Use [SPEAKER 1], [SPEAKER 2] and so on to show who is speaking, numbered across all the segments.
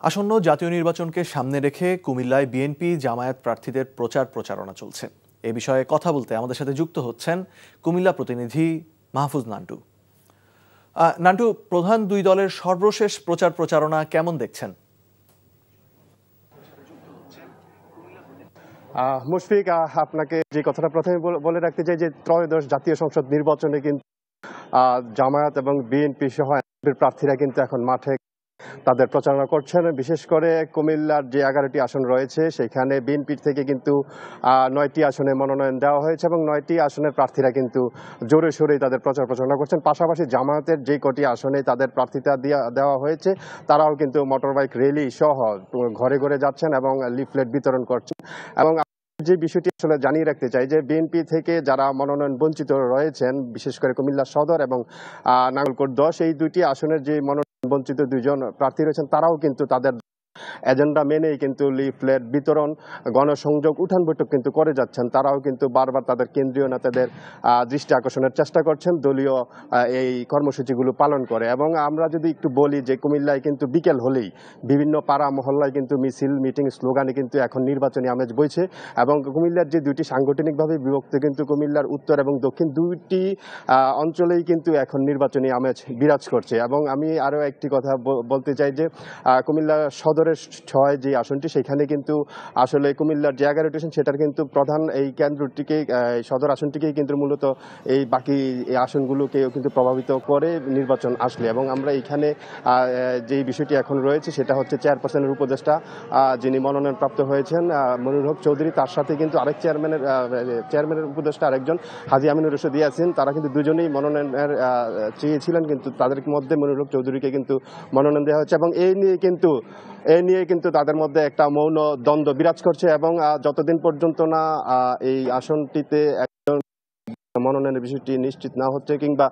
[SPEAKER 1] আসন্ন জাতীয় নির্বাচনকে সামনে রেখে কুমিল্লায় বিএনপি জামায়াত প্রার্থীদের প্রচারণা চলছে। এ বিষয়ে কথা বলতে আমাদের সাথে যুক্ত হচ্ছেন কুমিল্লা প্রতিনিধি মাহফুজ নান্টু। নান্টু, প্রধান দুই দলের সর্বশেষ প্রচারণা কেমন দেখছেন?
[SPEAKER 2] মুশফিক, আপনাকে যে কথাটা প্রথমে বলে রাখতে চাই যে ত্রয়োদশ জাতীয় সংসদ নির্বাচনে কিন্তু জামায়াত এবং বিএনপি সহ প্রার্থীরা কিন্তু এখন মাঠে তাদের প্রচারণা করছেন। বিশেষ করে কুমিল্লার যে 11টি আসন রয়েছে সেখানে বিএনপির থেকে কিন্তু 9টি আসনে মনোনয়ন দেওয়া হয়েছে এবং 9টি আসনের প্রার্থীরা কিন্তু জোরে সোরেই তাদের প্রচারণা করছেন। পাশাপাশি জামায়াতের যে কটি আসনে তাদের প্রার্থিতা দেওয়া হয়েছে তারাও কিন্তু মোটরবাইক র্যালি সহ ঘরে ঘরে যাচ্ছেন এবং লিফলেট বিতরণ করছেন। এবং যে বিষয়টি আসলে জানিয়ে রাখতে চাই যে বিএনপি থেকে যারা মনোনয়ন বঞ্চিত রয়েছেন, বিশেষ করে কুমিল্লা সদর এবং নাঙ্গলকোট 10, এই দুইটি আসনের যে মনোনয়ন বঞ্চিত দুইজন প্রার্থী রয়েছেন তারাও কিন্তু তাদের এজেন্ডা মেনেই কিন্তু লিফলেট বিতরণ, গণসংযোগ, উঠান বৈঠক কিন্তু করে যাচ্ছেন। তারাও কিন্তু বারবার তাদের কেন্দ্রীয় নেতাদের দৃষ্টি আকর্ষণের চেষ্টা করছেন দলীয় এই কর্মসূচিগুলো পালন করে। এবং আমরা যদি একটু বলি যে কুমিল্লায় কিন্তু বিকেল হলেই বিভিন্ন পাড়া মহল্লায় কিন্তু মিছিল, মিটিং, স্লোগানে কিন্তু এখন নির্বাচনী আমেজ বইছে। এবং কুমিল্লার যে দুইটি সাংগঠনিকভাবে বিভক্ত কিন্তু কুমিল্লার উত্তর এবং দক্ষিণ দুইটি অঞ্চলেই কিন্তু এখন নির্বাচনী আমেজ বিরাজ করছে। এবং আমি আরও একটি কথা বলতে চাই যে কুমিল্লা সদর 6 যে আসনটি, সেখানে কিন্তু আসলে কুমিল্লার যে 11টি আসন সেটার কিন্তু প্রধান এই কেন্দ্রটিকে, সদর আসনটিকেই কিন্তু মূলত এই বাকি এই আসনগুলোকেও কিন্তু প্রভাবিত করে নির্বাচন আসলে। এবং আমরা এখানে যে বিষয়টি এখন রয়েছে সেটা হচ্ছে চেয়ারপারসনের উপদেষ্টা যিনি মনোনয়নপ্রাপ্ত হয়েছেন মনিরুল হক চৌধুরী, তার সাথে কিন্তু আরেক চেয়ারম্যানের উপদেষ্টা আরেকজন হাজী আমিনুর রশিদ ইয়াসিন, তারা কিন্তু দুজনেই মনোনয়নের চেয়েছিলেন, কিন্তু তাদের মধ্যে মনিরুল হক চৌধুরীকে কিন্তু মনোনয়ন দেওয়া হচ্ছে। এবং এই নিয়ে কিন্তু তাদের মধ্যে একটা মৌন দ্বন্দ্ব বিরাজ করছে। এবং যতদিন পর্যন্ত না এই আসনটিতে একজন মনোনয়নের বিষয়টি নিশ্চিত না হচ্ছে কিংবা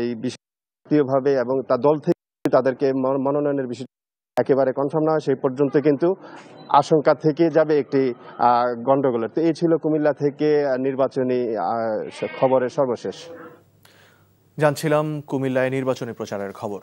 [SPEAKER 2] এই বিষয়ভাবে এবং তার দল থেকে তাদেরকে মনোনয়নের বিষয়টি একেবারে কনফার্ম না হয়, সেই পর্যন্ত কিন্তু আশঙ্কা থেকে যাবে একটি গন্ডগোলের। তো এই ছিল কুমিল্লা থেকে নির্বাচনী খবরের সর্বশেষ।
[SPEAKER 1] জানছিলাম কুমিল্লায় নির্বাচনী প্রচারের খবর।